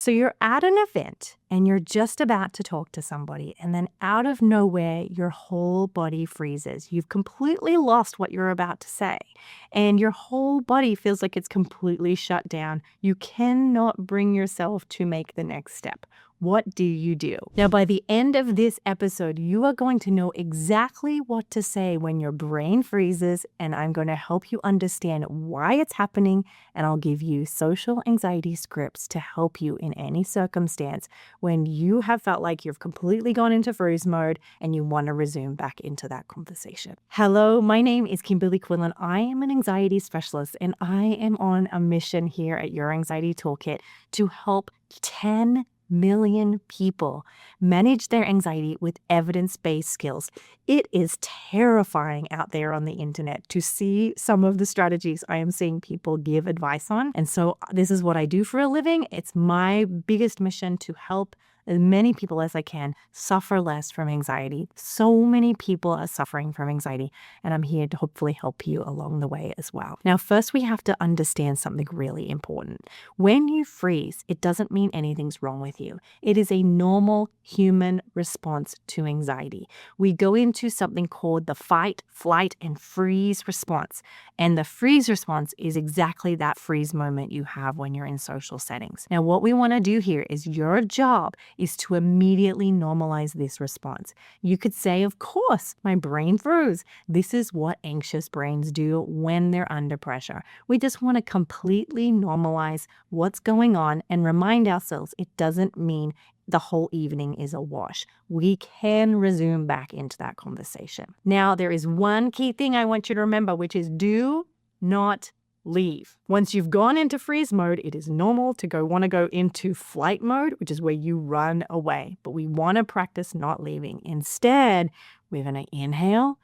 So you're at an event and you're just about to talk to somebody, and then out of nowhere, your whole body freezes. You've completely lost what you're about to say, and your whole body feels like it's completely shut down. You cannot bring yourself to make the next step. What do you do? Now, by the end of this episode, you are going to know exactly what to say when your brain freezes, and I'm going to help you understand why it's happening, and I'll give you social anxiety scripts to help you in any circumstance when you have felt like you've completely gone into freeze mode and you want to resume back into that conversation. Hello, my name is Kimberly Quinlan. I am an anxiety specialist, and I am on a mission here at Your Anxiety Toolkit to help 10 million people manage their anxiety with evidence-based skills. It is terrifying out there on the internet to see some of the strategies I am seeing people give advice on. And so this is what I do for a living. It's my biggest mission to help as many people as I can suffer less from anxiety. So many people are suffering from anxiety, and I'm here to hopefully help you along the way as well. Now, first, we have to understand something really important. When you freeze, it doesn't mean anything's wrong with you. It is a normal human response to anxiety. We go into something called the fight, flight, and freeze response. And the freeze response is exactly that freeze moment you have when you're in social settings. Now, what we want to do here is your job is to immediately normalize this response. You could say, of course, my brain froze. This is what anxious brains do when they're under pressure. We just want to completely normalize what's going on and remind ourselves it doesn't mean the whole evening is a wash. We can resume back into that conversation. Now, there is one key thing I want you to remember, which is do not leave. Once you've gone into freeze mode, it is normal to want to go into flight mode, which is where you run away. But we want to practice not leaving. Instead, we're going to inhale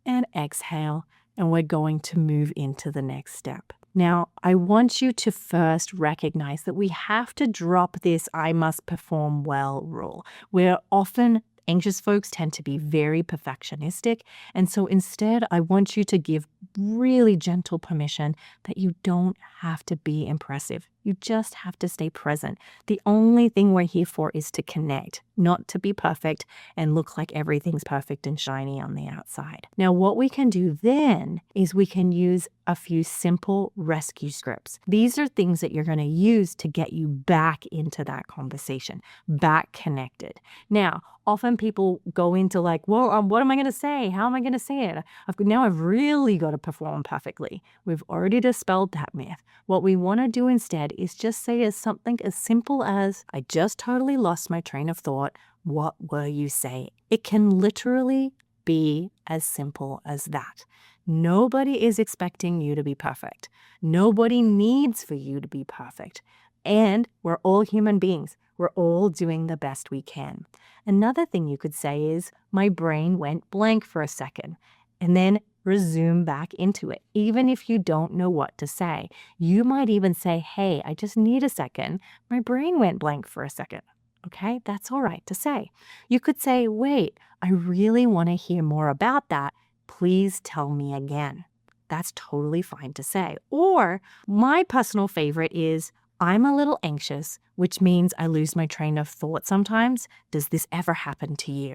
and exhale, and we're going to move into the next step. Now, I want you to first recognize that we have to drop this I must perform well rule. We're often anxious folks tend to be very perfectionistic. And so instead, I want you to give really gentle permission that you don't have to be impressive. You just have to stay present. The only thing we're here for is to connect, not to be perfect and look like everything's perfect and shiny on the outside. Now, what we can do then is we can use a few simple rescue scripts. These are things that you're going to use to get you back into that conversation, back connected. Now, often people go into like, well, what am I going to say? How am I going to say it? I've really got to perform perfectly. We've already dispelled that myth. What we want to do instead is just say something as simple as, I just totally lost my train of thought. What were you saying? It can literally be as simple as that. Nobody is expecting you to be perfect. Nobody needs for you to be perfect. And we're all human beings. We're all doing the best we can. Another thing you could say is, my brain went blank for a second, and then resume back into it. Even if you don't know what to say, you might even say, hey, I just need a second. My brain went blank for a second. Okay, that's all right to say. You could say, wait, I really want to hear more about that. Please tell me again. That's totally fine to say. Or my personal favorite is, I'm a little anxious, which means I lose my train of thought sometimes. Does this ever happen to you?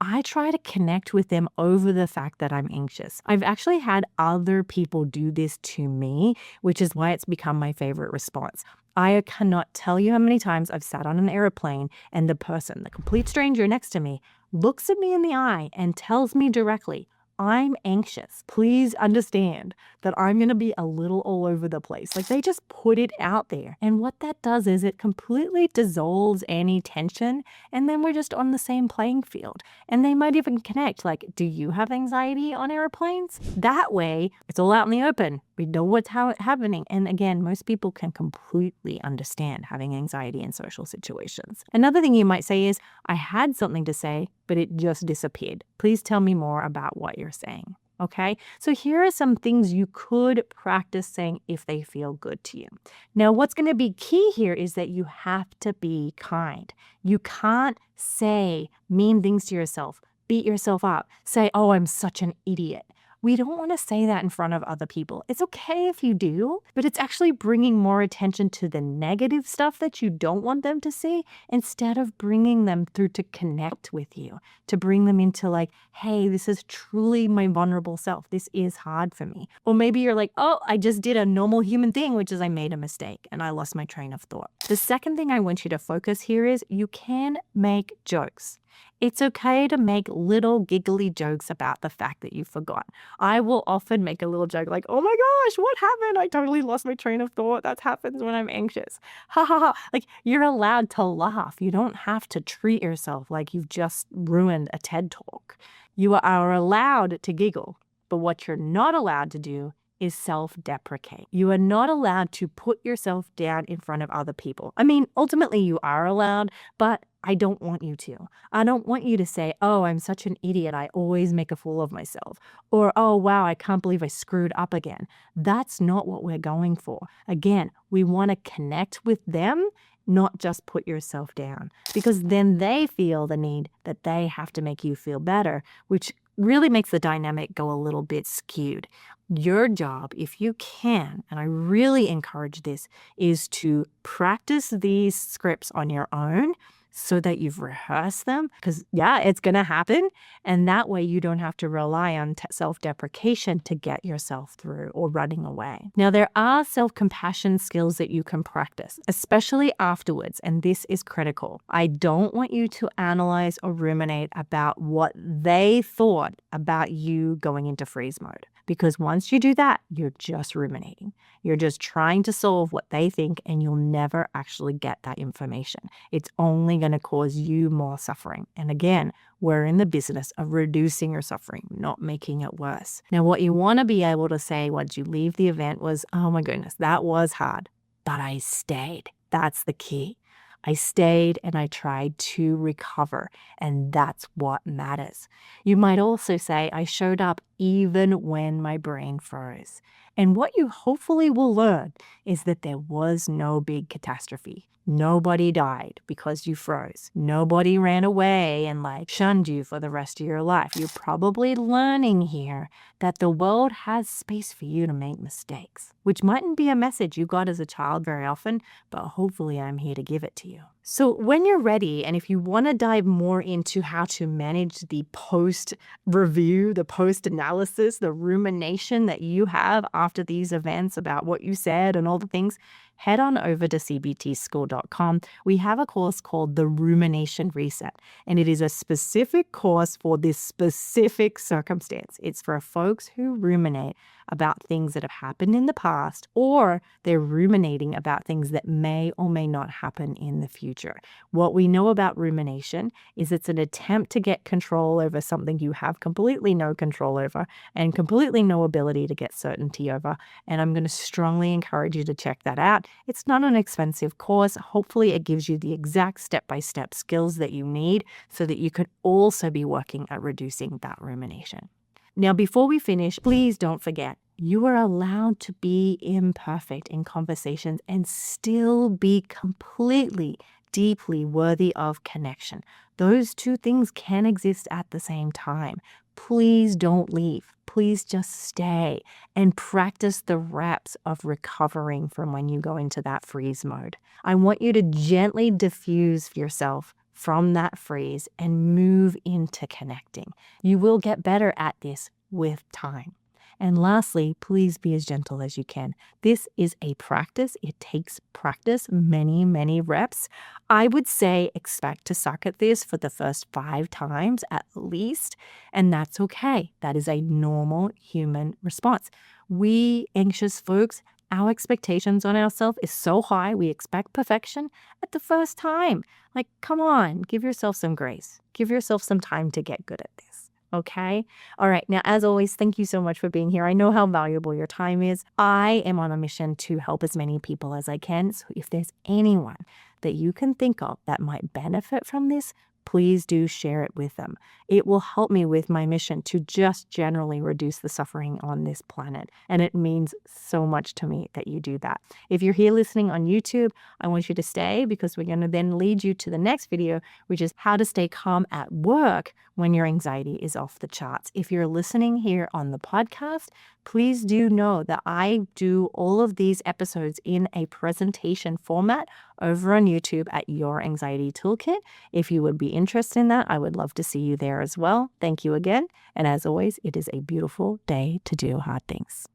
I try to connect with them over the fact that I'm anxious. I've actually had other people do this to me, which is why it's become my favorite response. I cannot tell you how many times I've sat on an airplane and the person, the complete stranger next to me, looks at me in the eye and tells me directly, I'm anxious. Please understand that I'm going to be a little all over the place. Like, they just put it out there. And what that does is it completely dissolves any tension. And then we're just on the same playing field. And they might even connect. Like, do you have anxiety on airplanes? That way, it's all out in the open. We know what's happening. And again, most people can completely understand having anxiety in social situations. Another thing you might say is, I had something to say, but it just disappeared. Please tell me more about what you're saying. Okay, so here are some things you could practice saying if they feel good to you. Now, what's going to be key here is that you have to be kind. You can't say mean things to yourself, beat yourself up, say, oh, I'm such an idiot. We don't want to say that in front of other people. It's okay if you do, but it's actually bringing more attention to the negative stuff that you don't want them to see instead of bringing them through to connect with you, to bring them into like, hey, this is truly my vulnerable self. This is hard for me. Or maybe you're like, oh, I just did a normal human thing, which is I made a mistake and I lost my train of thought. The second thing I want you to focus here is you can make jokes. It's okay to make little giggly jokes about the fact that you forgot. I will often make a little joke like, oh my gosh, what happened? I totally lost my train of thought. That happens when I'm anxious. Ha ha ha. Like, you're allowed to laugh. You don't have to treat yourself like you've just ruined a TED Talk. You are allowed to giggle, but what you're not allowed to do is self-deprecate. You are not allowed to put yourself down in front of other people. I mean, ultimately you are allowed, but I don't want you to. I don't want you to say, oh, I'm such an idiot. I always make a fool of myself. Or, oh, wow, I can't believe I screwed up again. That's not what we're going for. Again, we want to connect with them, not just put yourself down, because then they feel the need that they have to make you feel better, which really makes the dynamic go a little bit skewed. Your job, if you can, and I really encourage this, is to practice these scripts on your own so that you've rehearsed them, because yeah, it's going to happen. And that way you don't have to rely on self-deprecation to get yourself through or running away. Now, there are self-compassion skills that you can practice, especially afterwards. And this is critical. I don't want you to analyze or ruminate about what they thought about you going into freeze mode. Because once you do that, you're just ruminating. You're just trying to solve what they think, and you'll never actually get that information. It's only going to cause you more suffering. And again, we're in the business of reducing your suffering, not making it worse. Now, what you want to be able to say once you leave the event was, oh my goodness, that was hard, but I stayed. That's the key. I stayed and I tried to recover, and that's what matters. You might also say, I showed up even when my brain froze. And what you hopefully will learn is that there was no big catastrophe. Nobody died because you froze. Nobody ran away and shunned you for the rest of your life. You're probably learning here that the world has space for you to make mistakes, which mightn't be a message you got as a child very often, but hopefully I'm here to give it to you. So when you're ready, and if you want to dive more into how to manage the post-review, the post-analysis, the rumination that you have after these events about what you said and all the things, head on over to cbtschool.com. We have a course called the Rumination Reset, and it is a specific course for this specific circumstance. It's for folks who ruminate about things that have happened in the past, or they're ruminating about things that may or may not happen in the future. What we know about rumination is it's an attempt to get control over something you have completely no control over and completely no ability to get certainty over. And I'm going to strongly encourage you to check that out. It's not an expensive course. Hopefully it gives you the exact step-by-step skills that you need so that you can also be working at reducing that rumination. Now, before we finish, please don't forget, you are allowed to be imperfect in conversations and still be completely, deeply worthy of connection. Those two things can exist at the same time. Please don't leave. Please just stay and practice the reps of recovering from when you go into that freeze mode. I want you to gently diffuse yourself from that freeze and move into connecting. You will get better at this with time. And lastly, please be as gentle as you can. This is a practice. It takes practice, many, many reps. I would say expect to suck at this for the first 5 times at least, and that's okay. That is a normal human response. We anxious folks, our expectations on ourselves is so high, we expect perfection at the first time. Come on, give yourself some grace. Give yourself some time to get good at this. Okay? All right. Now, as always, thank you so much for being here. I know how valuable your time is. I am on a mission to help as many people as I can. So if there's anyone that you can think of that might benefit from this, please do share it with them. It will help me with my mission to just generally reduce the suffering on this planet. And it means so much to me that you do that. If you're here listening on YouTube, I want you to stay because we're going to then lead you to the next video, which is how to stay calm at work when your anxiety is off the charts. If you're listening here on the podcast, please do know that I do all of these episodes in a presentation format over on YouTube at Your Anxiety Toolkit. If you would be interested in that, I would love to see you there as well. Thank you again. And as always, it is a beautiful day to do hard things.